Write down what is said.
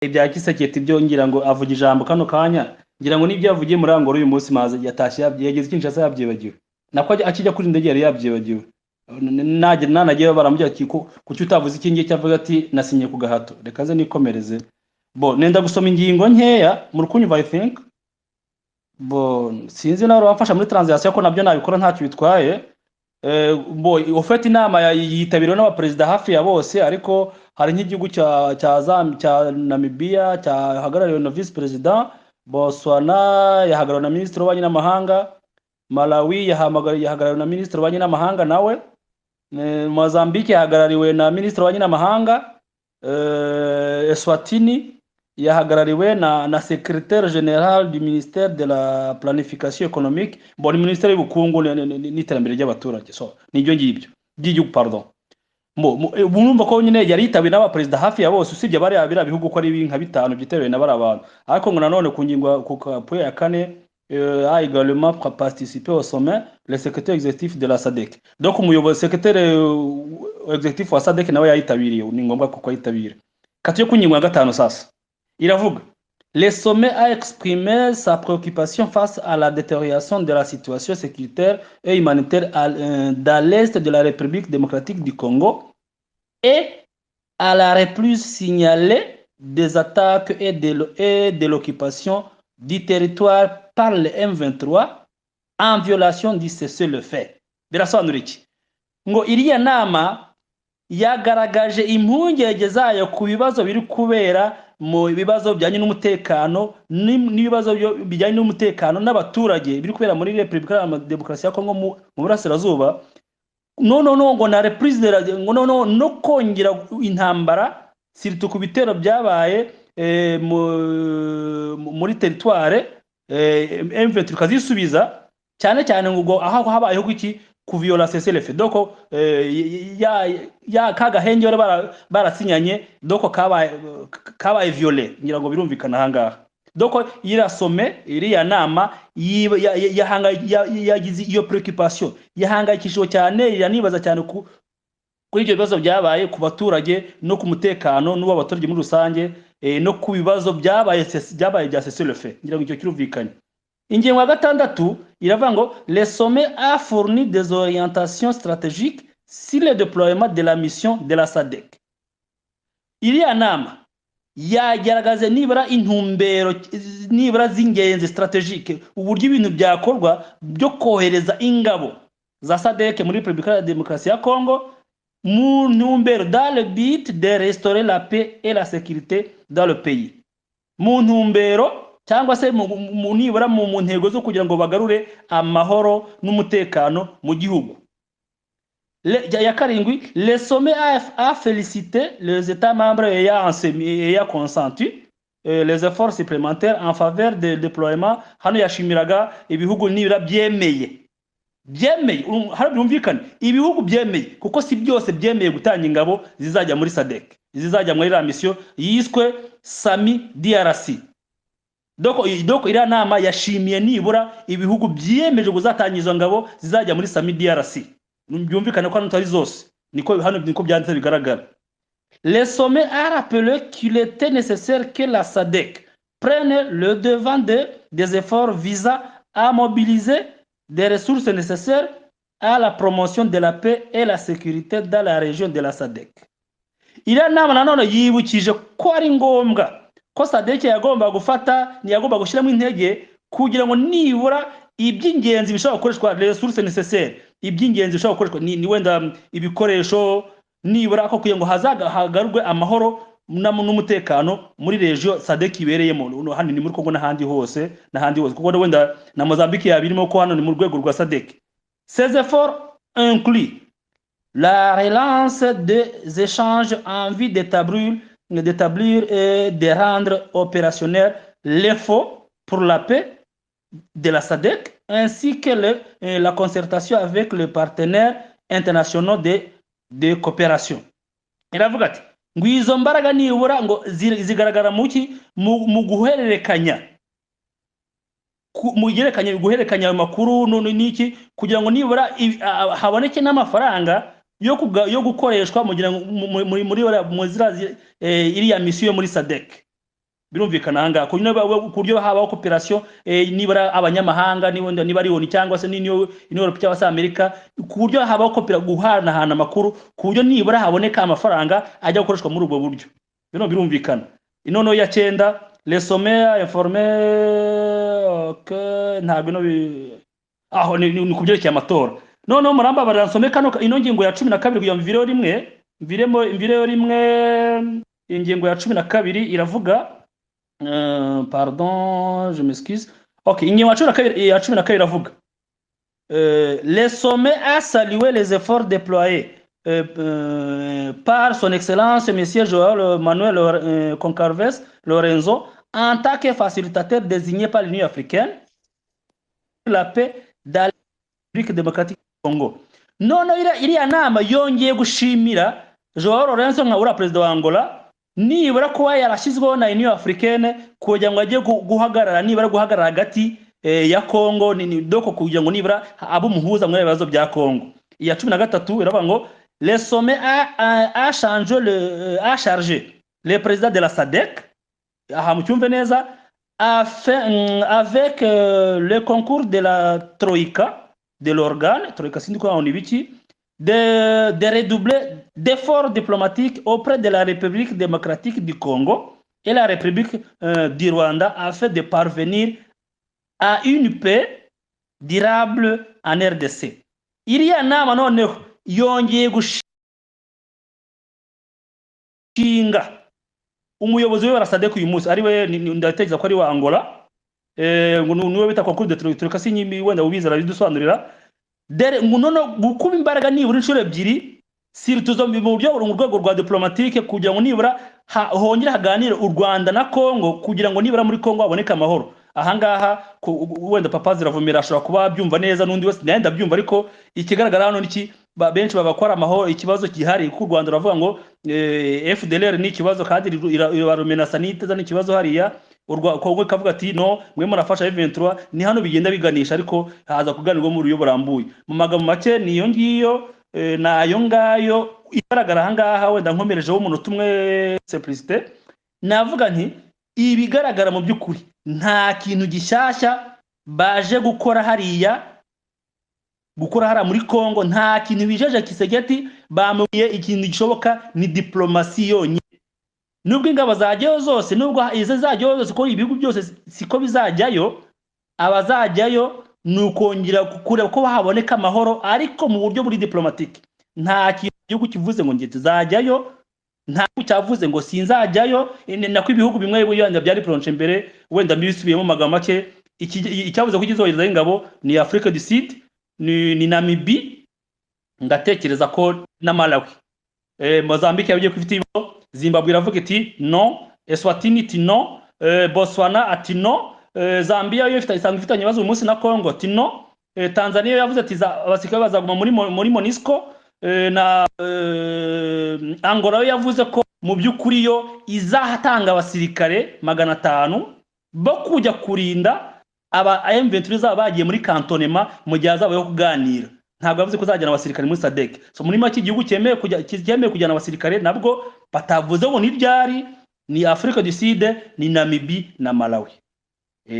ibya Kiseketi byo ngira ngo avuga ijambo kano kanya ngira ngo nibyo yavugiye muri Angola uyu munsi maze yatashye yageze Kinshasa yabyibagiwe nako akijya kuri ndege yari yabyibagiwe nanagiye baramujya ati kuki utavuze iki ngiye cyavuga ati nasinye ku gahato reka ze nikomereze bo nenda gusoma ingingo nkeya mu rukunyumva I think bo sinzi nawe wafasha muri transaction ko nabyo nabikora ntacyo bitwaye bo ofete inama yitabiriwe n'abaperezida hafi ya bose ariko hari nk'igihugu cya Namibia cyahagarariwe na vice president Botswana yahagarariwe na ministre w'ububanyi n'amahanga Malawi yahagarariwe na ministre w'ububanyi n'amahanga nawe Mozambique yahagarariwe na ministre w'ububanyi n'amahanga Eswatini yahagarariwe na secrétaire général du ministère de la planification économique bon ministère y'ubukungu n'iterambere ry'abaturage so nibyo ngibyo by'igihugu pardon bumva ko nyine yari yitabiwe n'abaperezida hafi ya bose usibye bari abira bihugu ko ari nka bitanu byiterewe na bari abantu ariko ngo nanone ku ngingo ku point ya kane a également participé au sommet le secrétaire exécutif de la SADC donc umuyobozi secrétaire exécutif wa SADC nawe yayitabiriye ni ngombwa kuko yitabira katiyo ku ngingo ya gatanu sasa iravuga le sommet a exprimé sa préoccupation face à la détérioration de la situation sécuritaire et humanitaire dans l'est de la République démocratique du Congo et à la reprise signalée des attaques et de l'occupation du territoire par le M23 en violation du cessez-le-feu. Birasobanura iki ngo iriya nama yagaragaje impungenge zayo ku bibazo biri kubera mu bibazo bijyanye n'umutekano n'ibibazo bijyanye n'umutekano n'abaturage biri kubera muri Republika ya Demokarasi ya Kongo mu burasirazuba ngo na reprise ngo no kongera intambara surtout ku bitero byabaye muri territoire M23 kazisubiza cyane ngo aho habayeho iki ku viola cessez-le-feu donc ya kagahenge barasinyanye donc kabaye violé ngira ngo birumvikana hangaha donc irasome iriya nama yagize iyo preoccupation yahangayikishije cyane iranibaza cyane kuri ibyo bibazo byabaye ku baturage no ku mutekano n'uwo abaturage muri rusange no ku bibazo byabaye bya cessez-le-feu ngira ngo icyo kirumvikanye ingingo ya gatandatu iravuga ngo le sommet a fourni des orientations stratégiques sur le déploiement de la mission de la SADC iriya nama yagaragaze nibura intumbero nibura z'ingenzi stratégique uburyo ibintu byakorwa byo kohereza ingabo za SADC muri Republika ya Demokarasi ya Congo mu ntumbero dans le but de restaurer la paix et la sécurité dans le pays mu ntumbero cyangwa se nibura mu ntego zo kugira ngo bagarure amahoro n'umutekano mu gihugu ya karindwi le sommet a félicité les états membres ayant consenti les efforts supplémentaires en faveur de déploiement hano yashimiraga ibihugu nibura byemeye hano byumvikana ibihugu byemeye kuko si byose byemeye gutanga ingabo zizajya muri SADC zizajya muri la mission yiswe Sami DRC donc iriya nama yashimiye nibura ibihugu byiyemeje guzatangiza ngabo zizajya muri Sami DRC byumvikana ko hano tari zose niko byanditse bigaragara le sommet a rappelé qu'il était nécessaire que la SADC prenne le devant des efforts visant à mobiliser des ressources nécessaires à la promotion de la paix et la sécurité dans la région de la SADC iriya nama nanone yibukije ko ari ngombwa ko SADC yagomba gushyiramo intege kugira ngo nibura iby'ingenzi bishobora gukoreshwa ressources nécessaires iby'ingenzi bishobora gukoreshwa ni wenda ibikoresho nibura ko kugira ngo hagarurwe amahoro n'umutekano muri region SADC ibereyemo hano ni muri Kongo n'ahandi hose kuko wenda na Mozambique yabirimo ko hano ni mu rwego rwa SADC. Ces efforts incluent la relance des échanges en vue d'établir et de rendre opérationnel l'effort pour la paix de la SADC ainsi que la concertation avec les partenaires internationaux de coopération. Iravuga ati ngo izo mbaraga nibura ngo zigaragara mu guhererekanya guhererekanya amakuru n'iki kugira ngo nibura haboneke n'amafaranga yo gukoreshwa mu iriya mission yo muri SADC birumvikana hanga ku buryo habaho cooperation nibara abanyamahanga niba ari ONU cyangwa se Union Europe cyangwa se Amerika, ku buryo habaho guhana hana makuru ku buryo nibara haboneka amafaranga ajya gukoreshwa muri ubwo buryo. Bino birumvikana. Inono ya 9 les sommets informés que ntabwo no aho ni kubyerekeye amatora. Noneho muramba baransome kano ino ngingo ya 12 kugira mvireho rimwe ingingo ya 12 iravuga pardon je m'excuse. OK, ingingo ya 12 iravuga les sommets a salué les efforts déployés par son excellence monsieur João Manuel Concalves Lorenzo en tant que facilitateur désigné par l'Union africaine la paix dans la République démocratique du Congo. None iriya nama yongeye gushimira João Lorenzo nka ura president wa Angola nibura kuba yarashyizweho na Union africaine kugira ngo ajye guhagarara nibura guhagarara hagati ya Congo ni doko kugira ngo nibura abo muhuza mu bibazo bya Congo. Iya 13 iravuga ngo le sommet a chargé le président de la SADC aha mucyumve neza avec le concours de la Troïka de l'organe Troïka sindi ko ni biki de redoubler d'efforts diplomatiques auprès de la République démocratique du Congo et la République du Rwanda afin de parvenir à une paix durable en RDC. Iriya nama noneho yongeye gushinga umuyobozi we barasadeko uyu munsi ari we ndatekereza ko ari wa Angola niwe bita concours de Troïka sinyimi wenda ubizara bidusobanurira dere nono gukuba imbaraga nibura inshuro ebyiri sirituzo mu buryo mu rwego rwa diplomatique kugira ngo nibura hongera haganire u Rwanda na Congo kugira ngo nibura muri Congo haboneka amahoro. Ahangaha wenda papa ziravumira ashobora kuba byumva neza nundi wese ndenda byumva ariko ikigaragara hano niki benshi babakora amahoro ikibazo gihari ku Rwanda ravuga ngo FDLR ni ikibazo kandi ibarumena sanite za ni ikibazo hariya Kongo kavuga ati no mwe murafasha M23 ni hano bigenda biganisha ariko haza kuganirwa mu ruyo burambuye mu magambo make niyo ngiyo nayo ngayo igaragara ahangaha wenda nkomerejeho umuntu umwe simplicité navuga nti ibigaragara mu byukuri nta kintu gishyashya baje gukora hariya muri Congo nta kintu bijeje Kisegeti bamuye ikintu gishoboka ni diplomasi yonyine nubwo ingabo zajyayo zose nubwo ize zajyayo zose ko ibihugu byose siko bizajyayo abazajyayo nukongera kureba ko haboneka amahoro ariko mu buryo buri diplomatique nta kintu kivuze ngo ngeze zajyayo nta cyavuze ngo sinzajyayo nako ibihugu bimwe buyanda byari plonche mbere wenda mbisubiyemo magambo make icyavuze ko kizohereza ingabo ni Afrique du Sud ni Namibie ngatekereza ko na Malawi Mozambique yagiye kwifite ibibazo Zimbabwe iravuga iti non Eswatini iti non Botswana ati non Zambia yo ifitanye ibibazo umunsi na Congo ati non Tanzania yavuze ati abasirikare bazaguma muri MONUSCO na Angola yo yavuze ko mu byukuri yo izahatanga abasirikare 500 bo kujya kurinda aba M23 zabagiye muri cantonnement mu gihe azabayo kuganira ntabwo yavuze ko zajyana abasirikare muri SADC so muri make igihugu cyemeye kujyana abasirikare nabwo batavuze ngo ni ryari ni Afrique du Sud ni Namibie na Malawi